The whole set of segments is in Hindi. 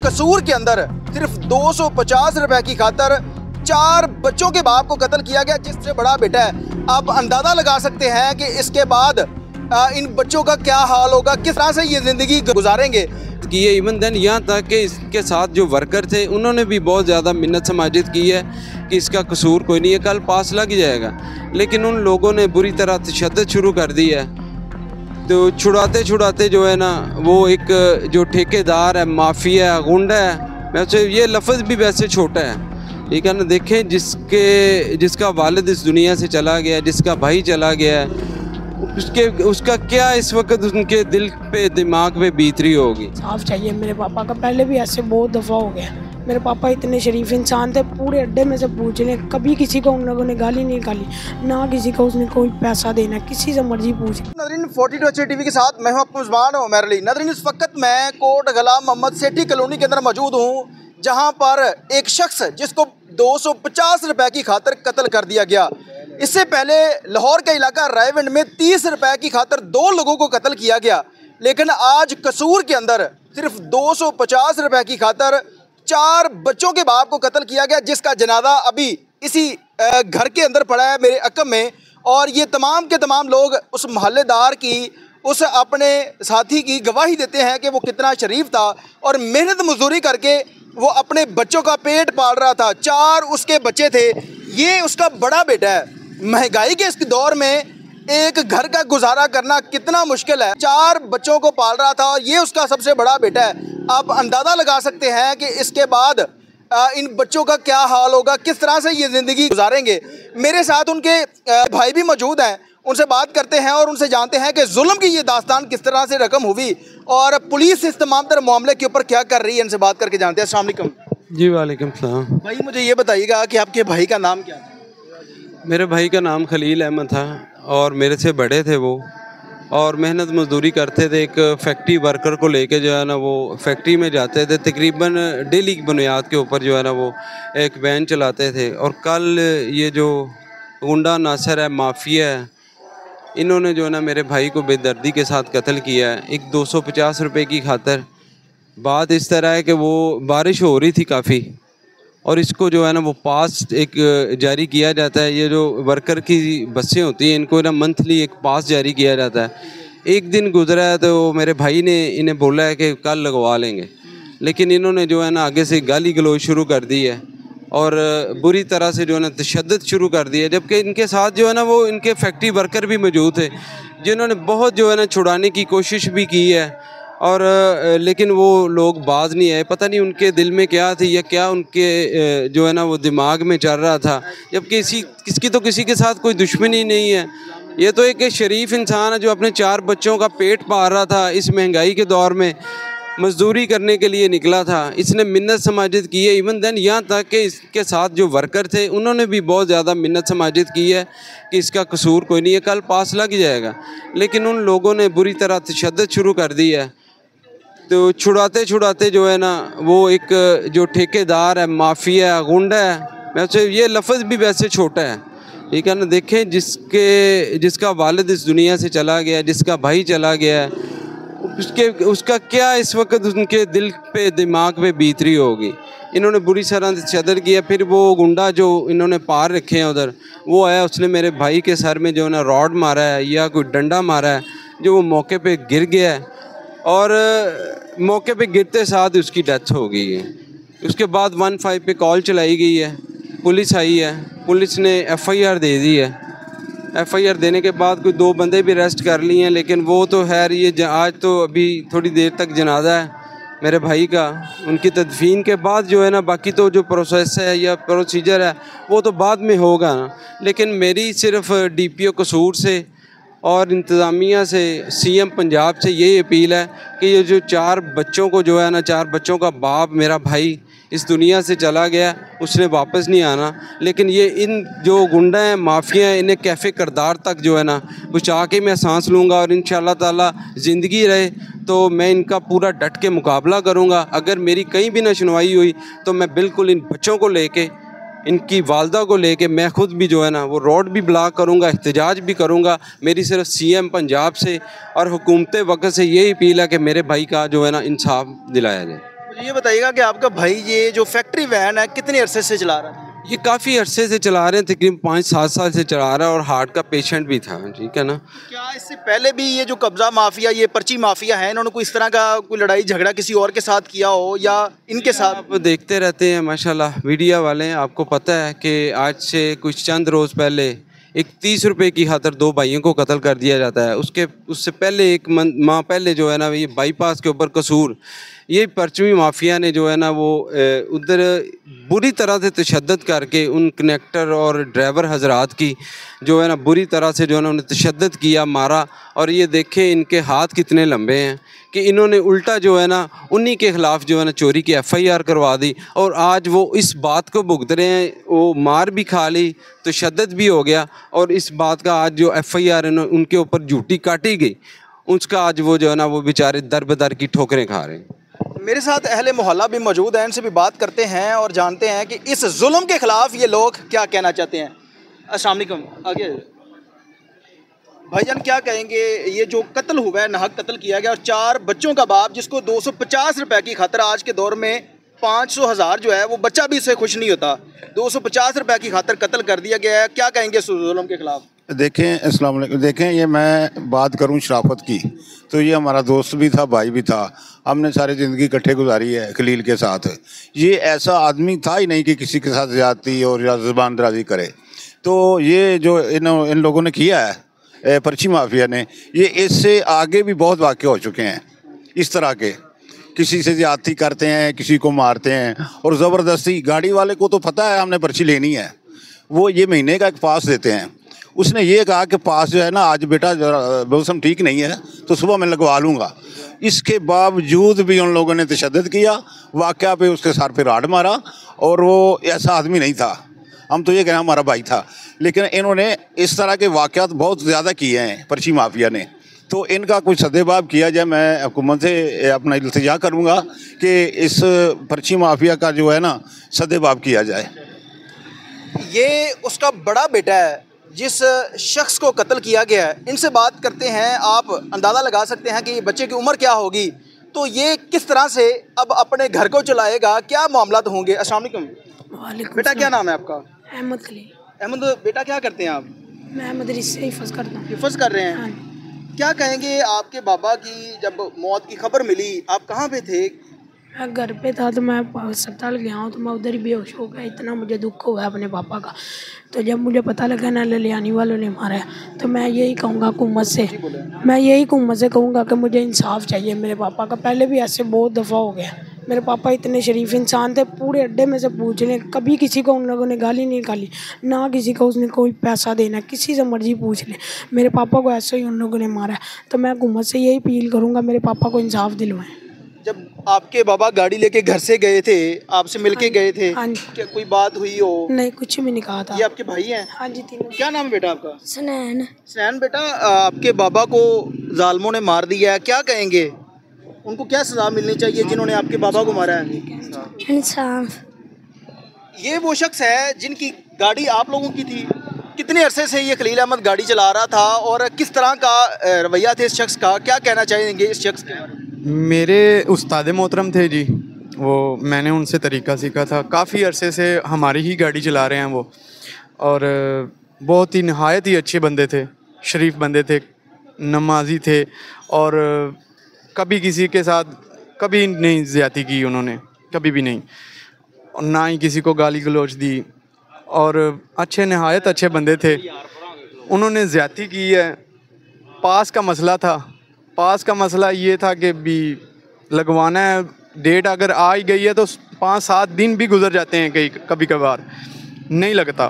कसूर के अंदर सिर्फ 250 रुपए की खातर 4 बच्चों के बाप को कत्ल किया गया, जिससे बड़ा बेटा है। आप अंदाजा लगा सकते हैं कि इसके बाद इन बच्चों का क्या हाल होगा, किस तरह से ये ज़िंदगी गुजारेंगे। किए इवन देन यहाँ तक कि इसके साथ जो वर्कर थे उन्होंने भी बहुत ज़्यादा मिन्नत समाजिद की है कि इसका कसूर कोई नहीं है, कल पास लग जाएगा। लेकिन उन लोगों ने बुरी तरह तशद्दुद शुरू कर दी है। तो छुड़ाते छुड़ाते जो है ना, वो एक जो ठेकेदार है, माफिया है, गुंडा है, वैसे ये लफ्ज़ भी वैसे छोटा है, ठीक है ना। देखें जिसका वालिद इस दुनिया से चला गया, जिसका भाई चला गया है, उसका क्या इस वक्त उनके दिल पे दिमाग पे बीत रही होगी। साफ चाहिए मेरे पापा का। पहले भी ऐसे बहुत दफ़ा हो गया। मेरे पापा इतने शरीफ इंसान थे, पूरे अड्डे में से पूछ लें, कभी किसी को उन लोगों ने गाली नहीं निकाली, ना किसी को उसने कोई पैसा देना, किसी से मर्जी पूछ। नाज़रीन 42 टीवी के साथ मैं हूं आपको मेज़बान उमर अली। नाज़रीन इस वक्त मैं कोट गुलाम मोहम्मद सेठी कॉलोनी के अंदर मौजूद हूं, जहां पर एक शख्स जिसको 250 रुपए की खातर कत्ल कर दिया गया। इससे पहले लाहौर का इलाका रायविंड में 30 रुपए की खातर 2 लोगों को कत्ल किया गया। लेकिन आज कसूर के अंदर सिर्फ 250 रुपए की खातर 4 बच्चों के बाप को कत्ल किया गया, जिसका जनाजा अभी इसी घर के अंदर पड़ा है मेरे अकम में। और ये तमाम के तमाम लोग उस मोहल्लेदार की, उस अपने साथी की गवाही देते हैं कि वो कितना शरीफ था और मेहनत मजदूरी करके वो अपने बच्चों का पेट पाल रहा था। 4 उसके बच्चे थे, ये उसका बड़ा बेटा है। महंगाई के इस दौर में एक घर का गुजारा करना कितना मुश्किल है। 4 बच्चों को पाल रहा था और ये उसका सबसे बड़ा बेटा है। आप अंदाज़ा लगा सकते हैं कि इसके बाद इन बच्चों का क्या हाल होगा, किस तरह से ये ज़िंदगी गुजारेंगे। मेरे साथ उनके भाई भी मौजूद हैं, उनसे बात करते हैं और उनसे जानते हैं कि जुल्म की ये दास्तान किस तरह से रकम हुई और पुलिस इस तमाम तरह मामले के ऊपर क्या कर रही है। इनसे बात करके जानते हैं। अस्सलाम वालेकुम। जी वालेकुम सलाम। भाई मुझे ये बताइएगा कि आपके भाई का नाम क्या था? मेरे भाई का नाम खलील अहमद था और मेरे से बड़े थे वो, और मेहनत मजदूरी करते थे। एक फैक्ट्री वर्कर को लेके जो है ना वो फैक्ट्री में जाते थे, तकरीबन डेली की बुनियाद के ऊपर जो है ना वो एक वैन चलाते थे। और कल ये जो गुंडा नासर है, माफिया है, इन्होंने जो है ना मेरे भाई को बेदर्दी के साथ कत्ल किया है, एक 250 रुपये की खातर। बात इस तरह है कि वो बारिश हो रही थी काफ़ी, और इसको जो है ना वो पास एक जारी किया जाता है। ये जो वर्कर की बसें होती हैं, इनको ना मंथली एक पास जारी किया जाता है। एक दिन गुजरा है तो मेरे भाई ने इन्हें बोला है कि कल लगवा लेंगे, लेकिन इन्होंने जो है ना आगे से गाली गलौज शुरू कर दी है और बुरी तरह से जो है ना तशद्दुद शुरू कर दी है। जबकि इनके साथ जो है ना वो इनके फैक्ट्री वर्कर भी मौजूद थे, जिन्होंने बहुत जो है ना छुड़ाने की कोशिश भी की है, और लेकिन वो लोग बाज नहीं आए। पता नहीं उनके दिल में क्या थी या क्या उनके जो है ना वो दिमाग में चल रहा था। जबकि किसकी तो किसी के साथ कोई दुश्मनी नहीं है। ये तो एक शरीफ इंसान है जो अपने 4 बच्चों का पेट पाल रहा था। इस महंगाई के दौर में मजदूरी करने के लिए निकला था। इसने मिन्नत समाजिद की है। इवन देन यहाँ तक कि इसके साथ जो वर्कर थे उन्होंने भी बहुत ज़्यादा मिन्नत समाजिद की है कि इसका कसूर कोई नहीं है, कल पास लग जाएगा। लेकिन उन लोगों ने बुरी तरह तशद्दुद शुरू कर दी है। तो छुड़ाते छुड़ाते जो है ना वो एक जो ठेकेदार है, माफिया है, गुंडा है, वैसे ये लफ्ज़ भी वैसे छोटा है, ठीक है ना। देखें जिसका वालिद इस दुनिया से चला गया, जिसका भाई चला गया है, उसका क्या इस वक्त उनके दिल पे दिमाग पे बीत रही होगी। इन्होंने बुरी तरह तशद्दुद किया। फिर वो गुंडा जो इन्होंने पार रखे हैं उधर, वो आया, उसने मेरे भाई के सर में जो है ना रॉड मारा है या कोई डंडा मारा है, जो वो मौके पे गिर गया है और मौके पे गिरते साथ उसकी डेथ हो गई है। उसके बाद 15 पे कॉल चलाई गई है, पुलिस आई है, पुलिस ने FIR दे दी है। FIR देने के बाद कोई 2 बंदे भी अरेस्ट कर लिए हैं, लेकिन वो तो खैर ये आज तो अभी थोड़ी देर तक जनाजा है मेरे भाई का। उनकी तदफीन के बाद जो है ना बाकी तो जो प्रोसेस है या प्रोसीजर है वो तो बाद में होगा ना। लेकिन मेरी सिर्फ DPO कसूर से और इंतज़ामिया से, CM पंजाब से यही अपील है कि ये जो 4 बच्चों को जो है ना, 4 बच्चों का बाप मेरा भाई इस दुनिया से चला गया, उसने वापस नहीं आना। लेकिन ये इन जो गुंडा हैं, माफिया हैं, इन्हें कैफ़े करदार तक जो है ना पहुँचा के मैं सांस लूँगा और इंशाअल्लाह ताला ज़िंदगी रहे तो मैं इनका पूरा डट के मुकाबला करूँगा। अगर मेरी कहीं भी ना सुनवाई हुई तो मैं बिल्कुल इन बच्चों को लेके, इनकी वालदा को लेके मैं खुद भी जो है ना वो रोड भी ब्लॉक करूँगा, एहतजाज भी करूँगा। मेरी सिर्फ CM पंजाब से और हुकूमत वक्त से यही अपील है कि मेरे भाई का जो है ना इंसाफ दिलाया जाए। ये बताइएगा कि आपका भाई ये जो फैक्ट्री वैन है कितने अरसे से चला रहा है? ये काफ़ी अरसे से चला रहे हैं, तकरीबन 5-7 साल से चला रहा है, और हार्ट का पेशेंट भी था, ठीक है ना। क्या इससे पहले भी ये जो कब्जा माफिया, ये पर्ची माफिया है, इन्होंने कोई इस तरह का कोई लड़ाई झगड़ा किसी और के साथ किया हो या इनके साथ? आप देखते रहते हैं माशाल्लाह मीडिया वाले, आपको पता है कि आज से कुछ चंद रोज़ पहले एक 30 रुपए की खातर 2 भाइयों को कत्ल कर दिया जाता है। उससे पहले एक माह पहले जो है ना, ये बाईपास के ऊपर कसूर, ये परचमी माफिया ने जो है ना वो उधर बुरी तरह से तशद्दुद करके उन कनेक्टर और ड्राइवर हजरात की जो है ना बुरी तरह से जो है ना उन्हें तशद्दुद किया, मारा। और ये देखें इनके हाथ कितने लंबे हैं कि इन्होंने उल्टा जो है ना उन्हीं के ख़िलाफ़ जो है ना चोरी की FIR करवा दी, और आज वो इस बात को भुगत रहे हैं। वो मार भी खा ली, तशद्दुद भी हो गया, और इस बात का आज जो FIR उनके ऊपर झूठी काटी गई, उसका आज वो जो है ना वो बेचारे दर बदर की ठोकरें खा रहे हैं। मेरे साथ अहले मोहल्ला भी मौजूद हैं, इनसे भी बात करते हैं और जानते हैं कि इस जुल्म के ख़िलाफ़ ये लोग क्या कहना चाहते हैं। अस्सलाम वालेकुम, आगे भाईजान क्या कहेंगे, ये जो कत्ल हुआ है, नाहक कत्ल किया गया, और 4 बच्चों का बाप जिसको 250 रुपए की खातर, आज के दौर में 500,000 जो है वो बच्चा भी इससे खुश नहीं होता, 250 रुपए की खातर कत्ल कर दिया गया है, क्या कहेंगे इस जुल्म के ख़िलाफ़? देखें, अस्सलाम वालेकुम। देखें, ये मैं बात करूं शराफत की, तो ये हमारा दोस्त भी था, भाई भी था, हमने सारी ज़िंदगी इकट्ठे गुजारी है खलील के साथ। ये ऐसा आदमी था ही नहीं कि किसी के साथ ज़्यादती और या ज़ुबान दराजी करे। तो ये जो इन लोगों ने किया है पर्ची माफिया ने, ये इससे आगे भी बहुत वाक़े हो चुके हैं इस तरह के। किसी से ज़्यादती करते हैं, किसी को मारते हैं, और ज़बरदस्ती। गाड़ी वाले को तो पता है हमने पर्ची लेनी है, वो ये महीने का एक पास देते हैं। उसने ये कहा कि पास जो है ना, आज बेटा मौसम ठीक नहीं है तो सुबह मैं लगवा लूँगा। इसके बावजूद भी उन लोगों ने तशद्दुद किया, वाक़या पे उसके सर पे राड मारा, और वो ऐसा आदमी नहीं था। हम तो ये कहें हमारा भाई था, लेकिन इन्होंने इस तरह के वाक़यात बहुत ज़्यादा किए हैं पर्ची माफिया ने। तो इनका कुछ सद्देबाब किया जाए। मैं हुकूमत से अपना इल्तिजा करूँगा कि इस पर्ची माफिया का जो है ना सद्देबाब किया जाए। ये उसका बड़ा बेटा है जिस शख्स को कत्ल किया गया है, इनसे बात करते हैं। आप अंदाज़ा लगा सकते हैं कि बच्चे की उम्र क्या होगी, तो ये किस तरह से अब अपने घर को चलाएगा, क्या मामला तो होंगे। अस्सलाम वालेकुम बेटा, क्या नाम है आपका? अहमद खलील। अहमद बेटा, क्या करते हैं आप? मैं मदरसे से हिफ़्ज़ करता हूँ। हिफ़्ज़ कर रहे हैं? हाँ। क्या कहेंगे, आपके बाबा की जब मौत की खबर मिली, आप कहाँ पे थे? मैं घर पे था, तो मैं अस्पताल गया हूँ, तो मैं उधर ही बेहोश हो गया। इतना मुझे दुख हुआ है अपने पापा का। तो जब मुझे पता लगा ना ललियानी वालों ने मारा है, तो मैं यही कहूँगा हुकूमत से कहूँगा कि मुझे इंसाफ चाहिए मेरे पापा का। पहले भी ऐसे बहुत दफ़ा हो गया। मेरे पापा इतने शरीफ इंसान थे, पूरे अड्डे में से पूछ लें, कभी किसी को उन लोगों ने गाली नहीं निकाली, ना किसी को उसने कोई पैसा देना, किसी से मर्जी पूछ लें। मेरे पापा को ऐसे ही उन लोगों ने मारा है। तो मैं हुकूमत से यही अपील करूँगा, मेरे पापा को इंसाफ दिलवाएं। जब आपके बाबा गाड़ी लेके घर से गए थे, आपसे मिलके गए थे, हाँ जी। क्या कोई बात हुई हो? नहीं, कुछ भी नहीं कहा था। ये आपके भाई हैं? हाँ जी, तीनों। क्या नाम है बेटा आपका? सनैन। सनैन बेटा, आपके बाबा को जालिमों ने मार दिया है, क्या कहेंगे? उनको क्या सजा मिलनी चाहिए जिन्होंने आपके बाबा को मारा है? इंसाफ। ये वो शख्स है जिनकी गाड़ी आप लोगों की थी। कितने अरसे से ये खलील अहमद गाड़ी चला रहा था और किस तरह का रवैया थे इस शख्स का, क्या कहना चाहेंगे इस शख्स के बारे में? मेरे उस्ताद मोहतरम थे जी, वो मैंने उनसे तरीक़ा सीखा था। काफ़ी अरसे से हमारी ही गाड़ी चला रहे हैं वो, और बहुत ही नहायत ही अच्छे बंदे थे, शरीफ बंदे थे, नमाजी थे, और कभी किसी के साथ कभी नहीं ज़्यादती की उन्होंने, कभी भी नहीं, ना ही किसी को गाली गलौज दी, और अच्छे नहायत अच्छे बंदे थे। उन्होंने ज़्यादती की है। पास का मसला था, पास का मसला ये था कि भी लगवाना है, डेट अगर आ ही गई है तो 5-7 दिन भी गुजर जाते हैं, कभी कभार नहीं लगता,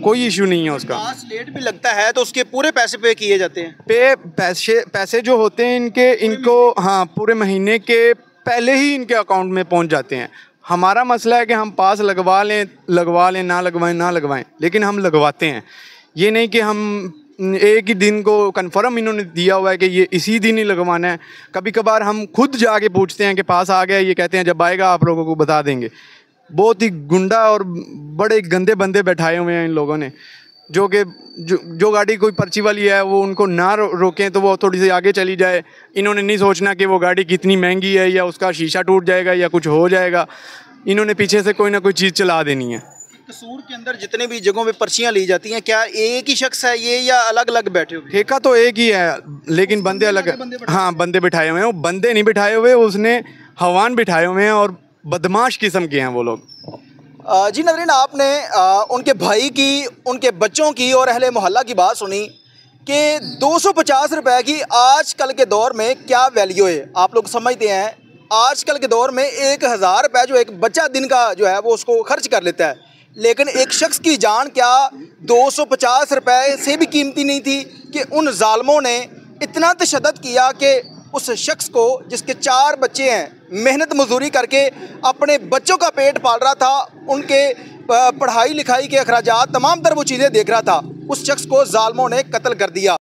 कोई इशू नहीं है उसका। पास लेट भी लगता है तो उसके पूरे पैसे पे किए जाते हैं। पैसे जो होते हैं इनको हाँ, पूरे महीने के पहले ही इनके अकाउंट में पहुंच जाते हैं। हमारा मसला है कि हम पास लगवा लें, ना लगवाएं, लेकिन हम लगवाते हैं। ये नहीं कि हम एक ही दिन को कंफर्म इन्होंने दिया हुआ है कि ये इसी दिन ही लगवाना है। कभी कभार हम खुद जाके पूछते हैं कि पास आ गया, ये कहते हैं जब आएगा आप लोगों को बता देंगे। बहुत ही गुंडा और बड़े गंदे बंदे बैठाए हुए हैं इन लोगों ने। जो कि जो गाड़ी कोई पर्ची वाली है वो उनको ना रोकें तो वो थोड़ी सी आगे चली जाए। इन्होंने नहीं सोचना कि वो गाड़ी कितनी महंगी है या उसका शीशा टूट जाएगा या कुछ हो जाएगा, इन्होंने पीछे से कोई ना कोई चीज़ चला देनी है। कसूर के अंदर जितने भी जगहों पे पर्चियां ली जाती हैं, क्या एक ही शख्स है ये या अलग अलग बैठे हुए? ठेका तो एक ही है लेकिन बंदे अलग है। हाँ, बंदे बिठाए हुए हैं। वो बंदे नहीं बिठाए हुए, उसने हवान बिठाए हुए हैं और बदमाश किस्म के हैं वो लोग। जी नाज़रीन, आपने उनके भाई की, उनके बच्चों की और अहले मोहल्ला की बात सुनी कि 250 रुपए की आजकल के दौर में क्या वैल्यू है। आप लोग समझते हैं आजकल के दौर में 1000 रुपये जो एक बच्चा दिन का जो है वो उसको खर्च कर लेता है, लेकिन एक शख्स की जान क्या 250 रुपये से भी कीमती नहीं थी कि उन जालमों ने इतना तशद्दुद किया कि उस शख्स को, जिसके 4 बच्चे हैं, मेहनत मजदूरी करके अपने बच्चों का पेट पाल रहा था, उनके पढ़ाई लिखाई के अखराजात तमाम तर वो चीज़ें देख रहा था, उस शख्स को जालमों ने कत्ल कर दिया।